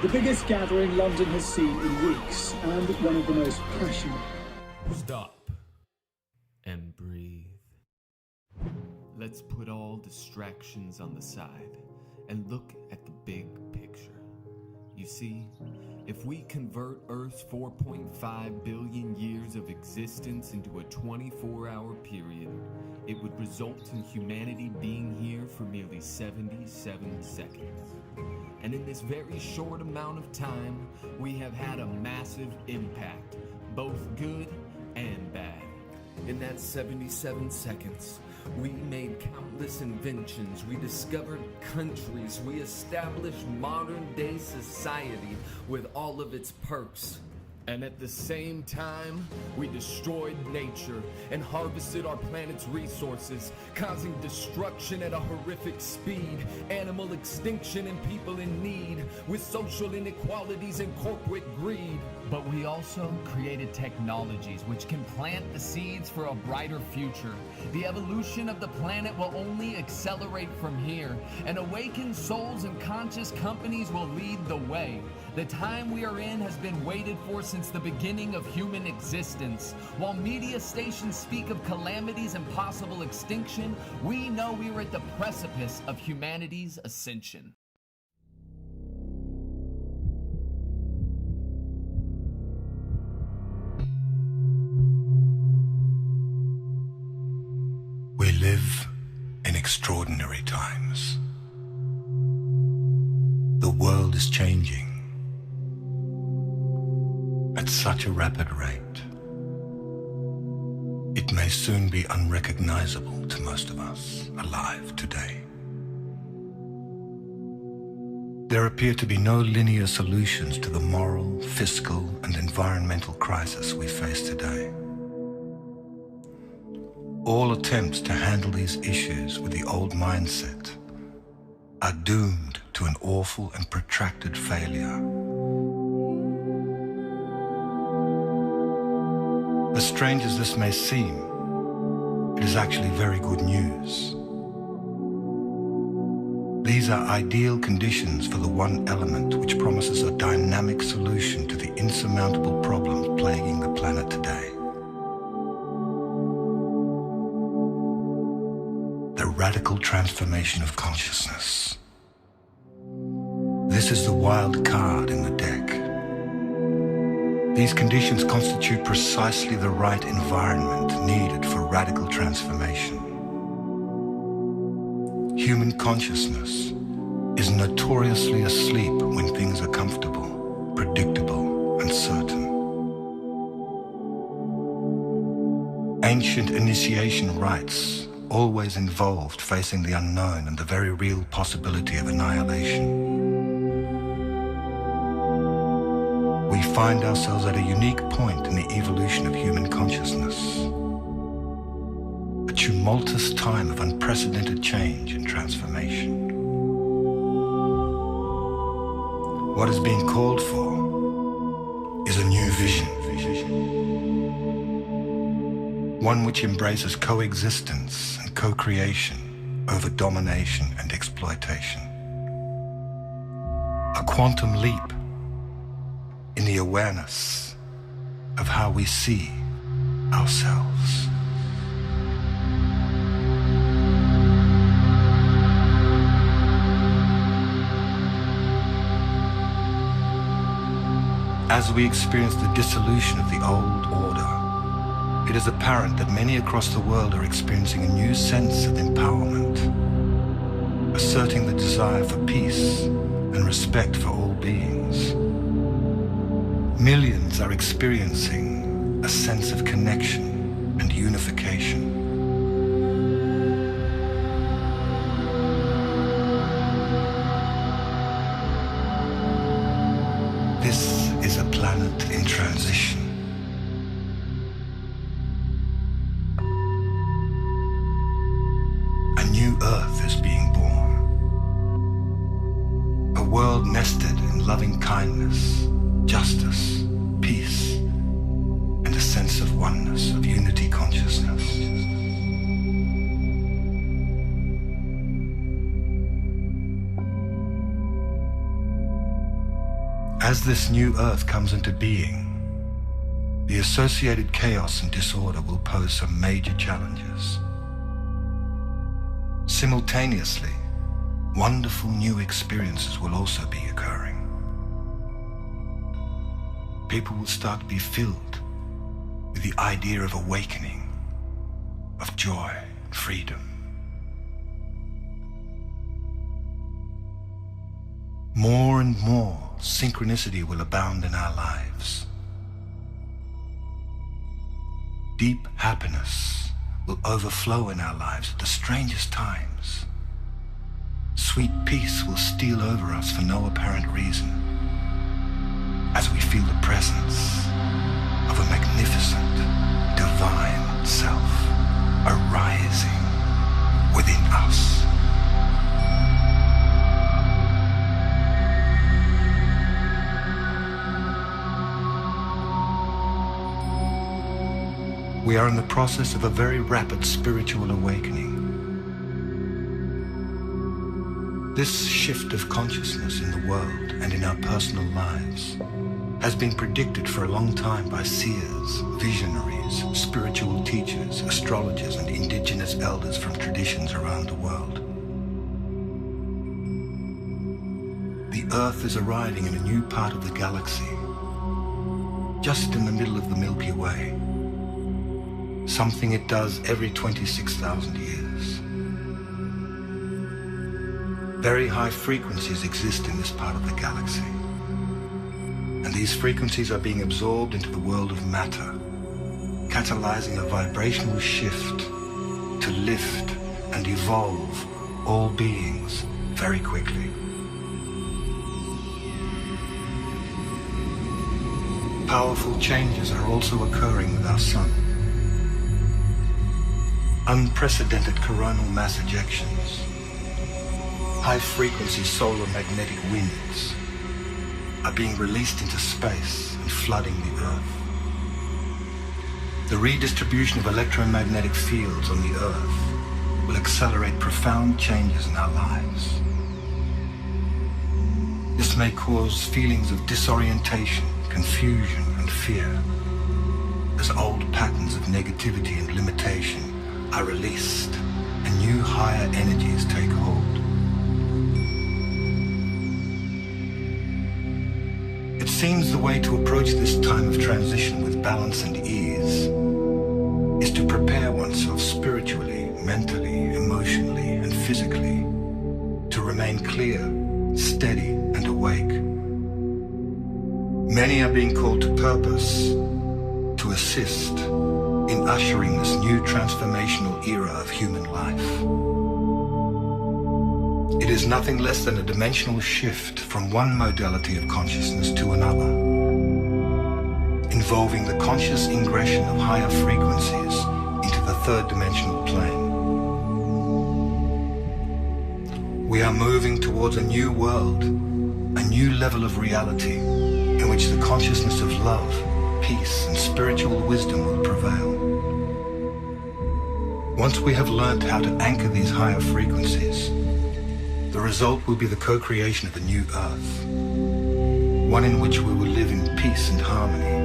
The biggest gathering London has seen in weeks, and one of the most passionate. Stop and breathe. Let's put all distractions on the side and look at the big picture. You see, if we convert Earth's 4.5 billion years of existence into a 24-hour period, it would result in humanity being here for merely 77 seconds. And in this very short amount of time, we have had a massive impact, both good and bad. In that 77 seconds, we made countless inventions, we discovered countries, we established modern-day society with all of its perks. And at the same time, we destroyed nature and harvested our planet's resources, causing destruction at a horrific speed, animal extinction and people in need, with social inequalities and corporate greed. But we also created technologies which can plant the seeds for a brighter future. The evolution of the planet will only accelerate from here, and awakened souls and conscious companies will lead the way. The time we are in has been waited for since the beginning of human existence. While media stations speak of calamities and possible extinction, we know we are at the precipice of humanity's ascension. We live in extraordinary times. The world is changing at such a rapid rate. It may soon be unrecognizable to most of us alive today. There appear to be no linear solutions to the moral, fiscal, and environmental crisis we face today. All attempts to handle these issues with the old mindset are doomed to an awful and protracted failure. As strange as this may seem, it is actually very good news. These are ideal conditions for the one element which promises a dynamic solution to the insurmountable problems plaguing the planet today. The radical transformation of consciousness. This is the wild card in the deck. These conditions constitute precisely the right environment needed for radical transformation. Human consciousness is notoriously asleep when things are comfortable, predictable, and certain. Ancient initiation rites always involved facing the unknown and the very real possibility of annihilation. We find ourselves at a unique point in the evolution of human consciousness. A tumultuous time of unprecedented change and transformation. What is being called for is a new vision. One which embraces coexistence and co-creation over domination and exploitation. A quantum leap in the awareness of how we see ourselves. As we experience the dissolution of the old order, it is apparent that many across the world are experiencing a new sense of empowerment, asserting the desire for peace and respect for all beings. Millions are experiencing a sense of connection and unification. This is a planet in transition. A new Earth is being born. A world nested in loving kindness, justice, peace, and a sense of oneness, of unity consciousness. As this new Earth comes into being, the associated chaos and disorder will pose some major challenges. Simultaneously, wonderful new experiences will also be occurring. People will start to be filled with the idea of awakening, of joy, freedom. More and more synchronicity will abound in our lives. Deep happiness will overflow in our lives at the strangest times. Sweet peace will steal over us for no apparent reason, as we feel the presence of a magnificent, divine self arising within us. We are in the process of a very rapid spiritual awakening. This shift of consciousness in the world and in our personal lives has been predicted for a long time by seers, visionaries, spiritual teachers, astrologers, and indigenous elders from traditions around the world. The Earth is arriving in a new part of the galaxy, just in the middle of the Milky Way. Something it does every 26,000 years. Very high frequencies exist in this part of the galaxy, and these frequencies are being absorbed into the world of matter, catalyzing a vibrational shift to lift and evolve all beings very quickly. Powerful changes are also occurring with our sun. Unprecedented coronal mass ejections, high-frequency solar magnetic winds are being released into space and flooding the Earth. The redistribution of electromagnetic fields on the Earth will accelerate profound changes in our lives. This may cause feelings of disorientation, confusion, and fear, as old patterns of negativity and limitation are released and new higher energies take hold. It seems the way to approach this time of transition with balance and ease is to prepare oneself spiritually, mentally, emotionally, and physically to remain clear, steady, and awake. Many are being called to purpose, to assist in ushering this new transformational era of human life. It is nothing less than a dimensional shift from one modality of consciousness to another, involving the conscious ingression of higher frequencies into the third dimensional plane. We are moving towards a new world, a new level of reality in which the consciousness of love, peace, and spiritual wisdom will prevail. Once we have learned how to anchor these higher frequencies, the result will be the co-creation of a new Earth, one in which we will live in peace and harmony,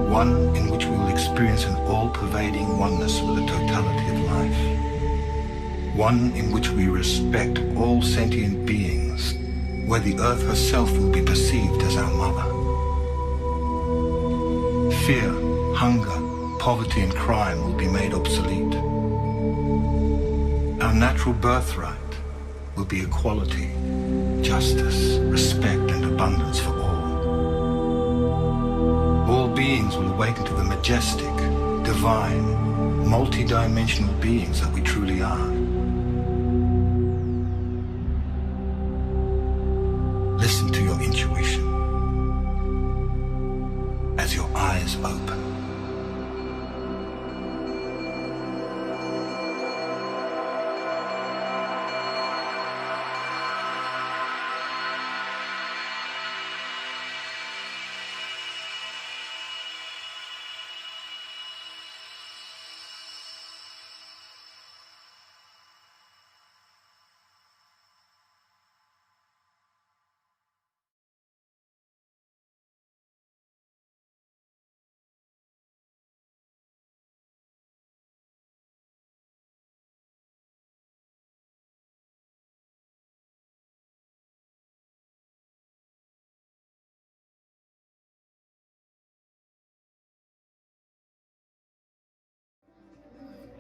one in which we will experience an all-pervading oneness with the totality of life, one in which we respect all sentient beings, where the Earth herself will be perceived as our mother. Fear, hunger, poverty, and crime will be made obsolete. Our natural birthright will be equality, justice, respect, and abundance for all. All beings will awaken to the majestic, divine, multi-dimensional beings that we truly are. Listen to your intuition as your eyes open.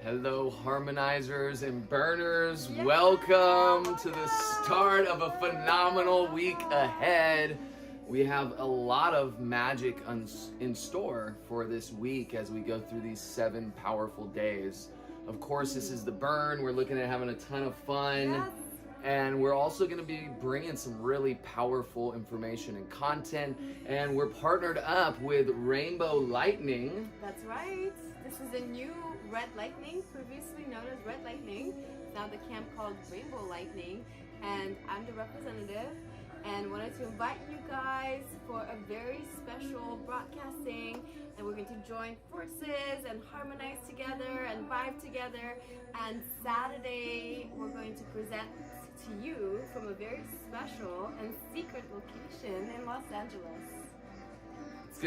Hello, harmonizers and burners. Welcome to the start of a phenomenal week ahead. We have a lot of magic in store for this week as we go through these 7 powerful days. Of course, this is the burn. We're looking at having a ton of fun. Yes. And we're also going to be bringing some really powerful information and content. And we're partnered up with Rainbow Lightning. That's right. This is a new Red Lightning, previously known as Red Lightning. Now the camp called Rainbow Lightning. And I'm the representative. And wanted to invite you guys for a very special broadcasting. And we're going to join forces and harmonize together and vibe together. And Saturday, we're going to present to you from a very special and secret location in Los Angeles. It's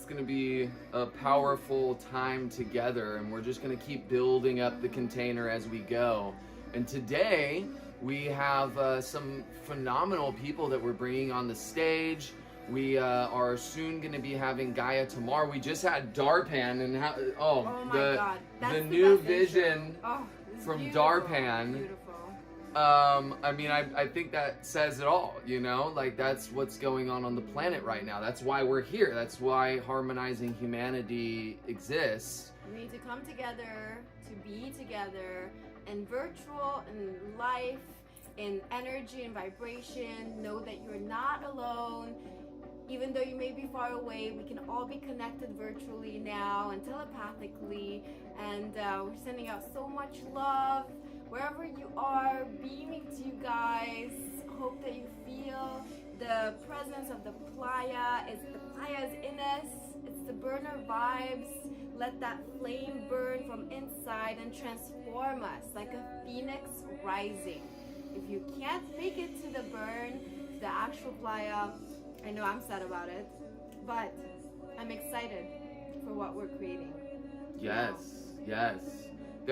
gonna be a powerful time together, and we're just gonna keep building up the container as we go. And today we have some phenomenal people that we're bringing on the stage. We are soon going to be having Gaia tomorrow. We just had Darpan, and Oh my God, that's the the new best vision intro. It's from beautiful, Darpan. Beautiful. I mean, I think that says it all, you know? Like, that's what's going on the planet right now. That's why we're here. That's why Harmonizing Humanity exists. We need to come together, to be together, in virtual, in life, in energy and vibration. Know that you're not alone. Even though you may be far away, we can all be connected virtually now and telepathically. And we're sending out so much love wherever you are, beaming to you guys. Hope that you feel the presence of the playa. The playa is in us. It's the burner vibes. Let that flame burn from inside and transform us like a phoenix rising. If you can't make it to the burn, to the actual playa, I know I'm sad about it, but I'm excited for what we're creating. Yes.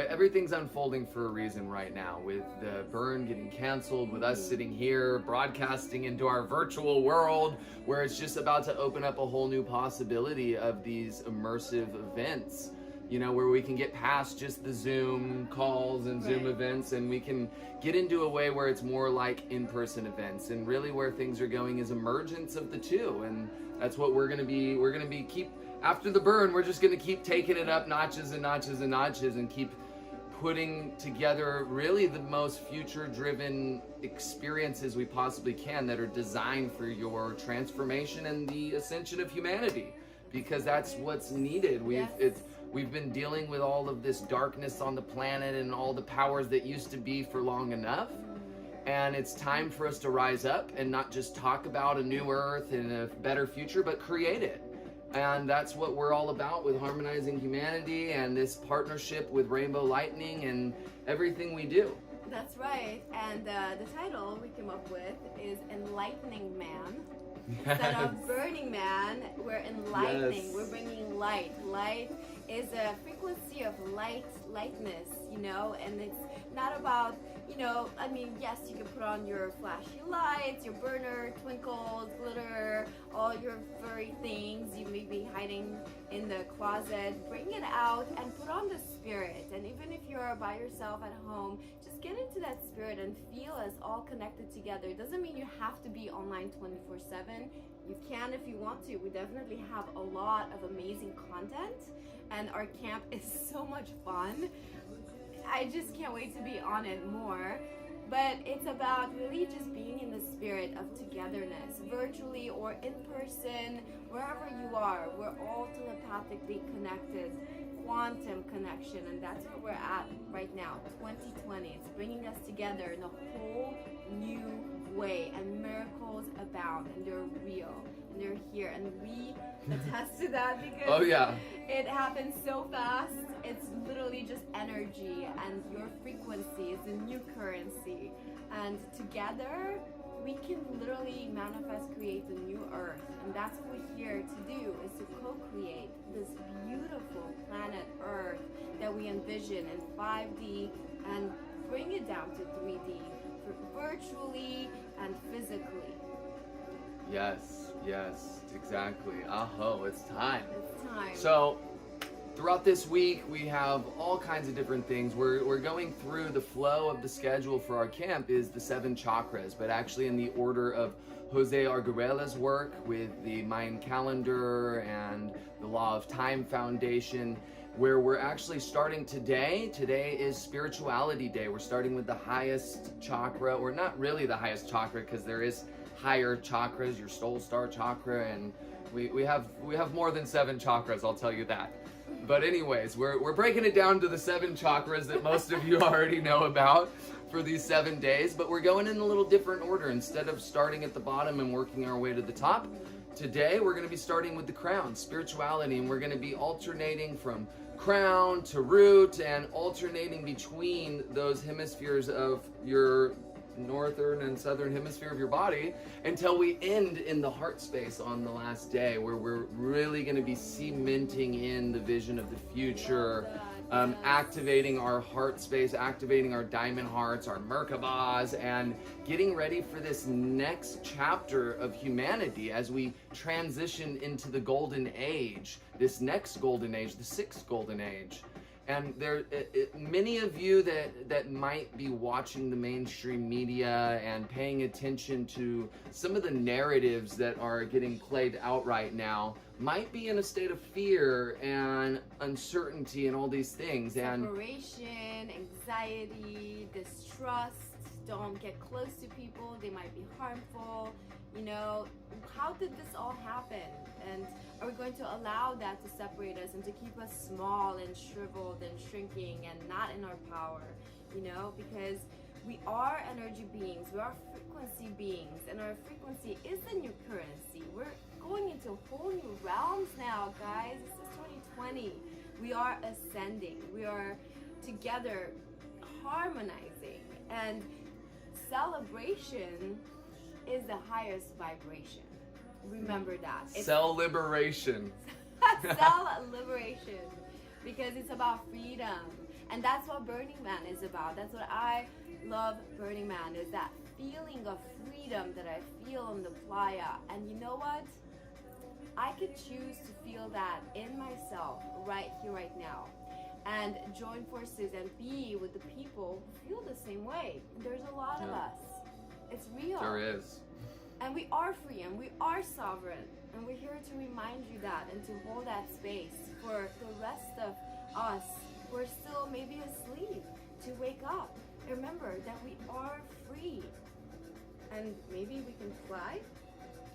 Everything's unfolding for a reason right now, with the burn getting canceled, with us sitting here broadcasting into our virtual world, where it's just about to open up a whole new possibility of these immersive events, you know, where we can get past just the Zoom calls and Zoom events, and we can get into a way where it's more like in-person events. And really where things are going is emergence of the two, and that's what we're gonna be keep after the burn. We're just gonna keep taking it up notches and notches and notches, and keep putting together really the most future-driven experiences we possibly can that are designed for your transformation and the ascension of humanity, because that's what's needed. We've been dealing with all of this darkness on the planet and all the powers that used to be for long enough. And it's time for us to rise up and not just talk about a new earth and a better future, but create it. And that's what we're all about with Harmonizing Humanity and this partnership with Rainbow Lightning and everything we do. That's right. And the title we came up with is Enlightening Man. Instead of Burning Man, we're enlightening. Yes. We're bringing light. Light is a frequency of lightness, you know, and it's not about, you know, I mean, yes, you can put on your flashy lights, your burner, twinkles, glitter, all your furry things you may be hiding in the closet. Bring it out and put on the spirit. And even if you're by yourself at home, just get into that spirit and feel us all connected together. It doesn't mean you have to be online 24/7. You can if you want to. We definitely have a lot of amazing content, and our camp is so much fun. I just can't wait to be on it more. But it's about really just being in the spirit of togetherness, virtually or in person, wherever you are. We're all telepathically connected, quantum connection, and that's where we're at right now, 2020. It's bringing us together in a whole new way, and miracles abound, and they're real, and they're here, and we attest to that because it happens so fast. It's literally just energy, and your frequency is the new currency, and together we can literally manifest, create the new earth. And that's what we're here to do, is to co-create this beautiful planet earth that we envision in 5D and bring it down to 3D, virtually and physically. Yes, exactly. Aho, it's time. It's time. So, throughout this week, we have all kinds of different things. We're going through the flow of the schedule for our camp is the 7 chakras, but actually in the order of Jose Arguello's work with the Mayan calendar and the Law of Time Foundation, where we're actually starting today. Today is Spirituality Day. We're starting with the highest chakra, or not really the highest chakra, because there is higher chakras, your soul star chakra, and we have more than 7 chakras, I'll tell you that. But anyways, we're breaking it down to the 7 chakras that most of you already know about for these 7 days, but we're going in a little different order. Instead of starting at the bottom and working our way to the top, today we're going to be starting with the crown, spirituality, and we're going to be alternating from crown to root and alternating between those hemispheres of your northern and southern hemisphere of your body until we end in the heart space on the last day, where we're really going to be cementing in the vision of the future, activating our heart space, activating our diamond hearts, our Merkabahs, and getting ready for this next chapter of humanity as we transition into the golden age, this next golden age, the 6th golden age. And many of you that might be watching the mainstream media and paying attention to some of the narratives that are getting played out right now might be in a state of fear and uncertainty and all these things. And separation, anxiety, distrust, don't get close to people, they might be harmful. You know, how did this all happen? And are we going to allow that to separate us and to keep us small and shriveled and shrinking and not in our power? You know, because we are energy beings, we are frequency beings, and our frequency is the new currency. We're going into whole new realms now, guys. This is 2020. We are ascending. We are together harmonizing, and celebration is the highest vibration. Remember that. Cell liberation. Cell liberation. Because it's about freedom. And that's what Burning Man is about. That's what I love Burning Man, is that feeling of freedom that I feel on the playa. And you know what? I could choose to feel that in myself right here, right now. And join forces and be with the people who feel the same way. And there's a lot of us. It's real. There is. And we are free and we are sovereign. And we're here to remind you that and to hold that space for the rest of us who are still maybe asleep to wake up. Remember that we are free. And maybe we can fly.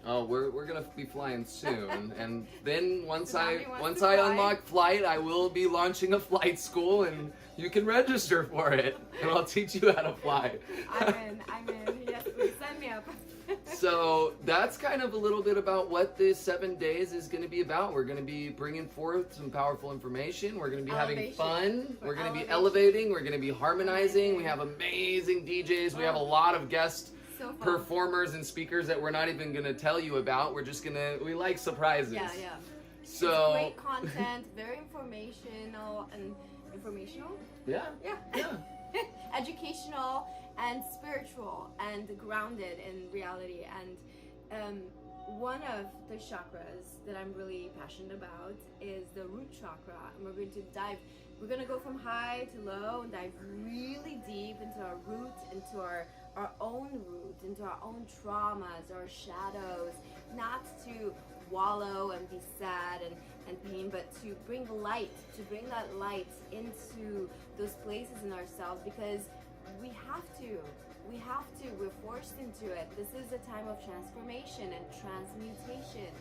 Oh, we're gonna be flying soon, and then once I fly. unlock flight, I will be launching a flight school, and you can register for it, and I'll teach you how to fly. I'm in. Yes, please sign me up. So that's kind of a little bit about what this 7 days is going to be about. We're going to be bringing forth some powerful information. We're going to be having fun. We're going to be elevating. We're going to be harmonizing. We have amazing DJs. We have a lot of guest performers and speakers that we're not even going to tell you about. We're just going to, we like surprises. Yeah. So it's great content, very informational. Yeah. Educational and spiritual and grounded in reality. And one of the chakras that I'm really passionate about is the root chakra. And we're going to go from high to low and dive really deep into our root, into our own root, into our own traumas, our shadows, not to wallow and be sad and pain, but to bring that light into those places in ourselves, because we're forced into it. This is a time of transformation and transmutation,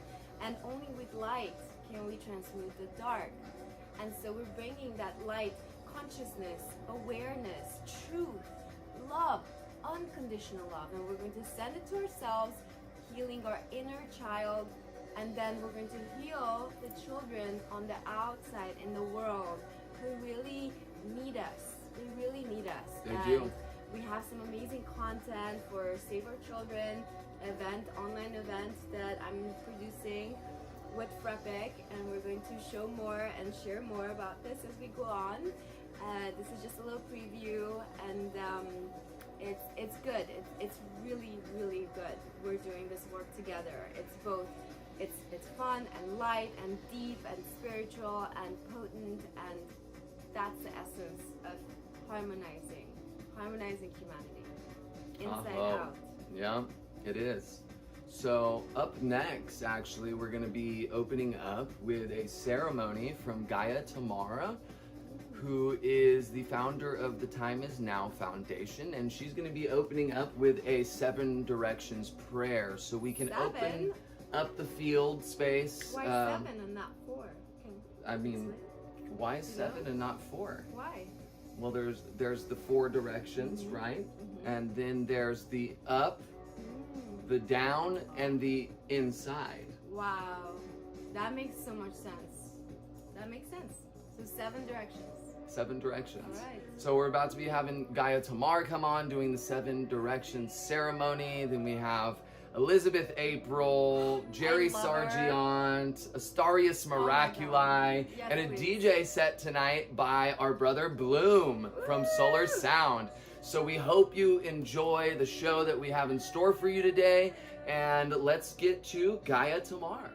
and only with light can we transmute the dark. And so we're bringing that light, consciousness, awareness, truth, love, unconditional love, and we're going to send it to ourselves, healing our inner child, and then we're going to heal the children on the outside in the world who really need us. They really need us. They do. We have some amazing content for Save Our Children online event that I'm producing with Frepic, and we're going to show more and share more about this as we go on. This is just a little preview, and it's good. It's really, really good. We're doing this work together. It's both it's fun and light and deep and spiritual and potent, and that's the essence of harmonizing humanity, inside out. Yeah, it is. So up next, actually, we're going to be opening up with a ceremony from Gaia Tamara, who is the founder of the Time Is Now Foundation, and she's going to be opening up with a 7 directions prayer, so we can open up the field space. Why 7 and not 4? I mean, why 7 and not 4? Why? Well, there's the 4 directions, right? And then there's the up, the down, and the inside. Wow, that makes so much sense. That makes sense. So 7 directions. 7 directions. All right. So we're about to be having Gaia Tamar come on doing the 7 directions ceremony. Then we have Elizabeth April, Jerry Sargent, Astarius Miraculi, Yes, and a please. DJ set tonight by our brother Bloom from Solar Sound. So we hope you enjoy the show that we have in store for you today, and let's get to Gaia Tamar.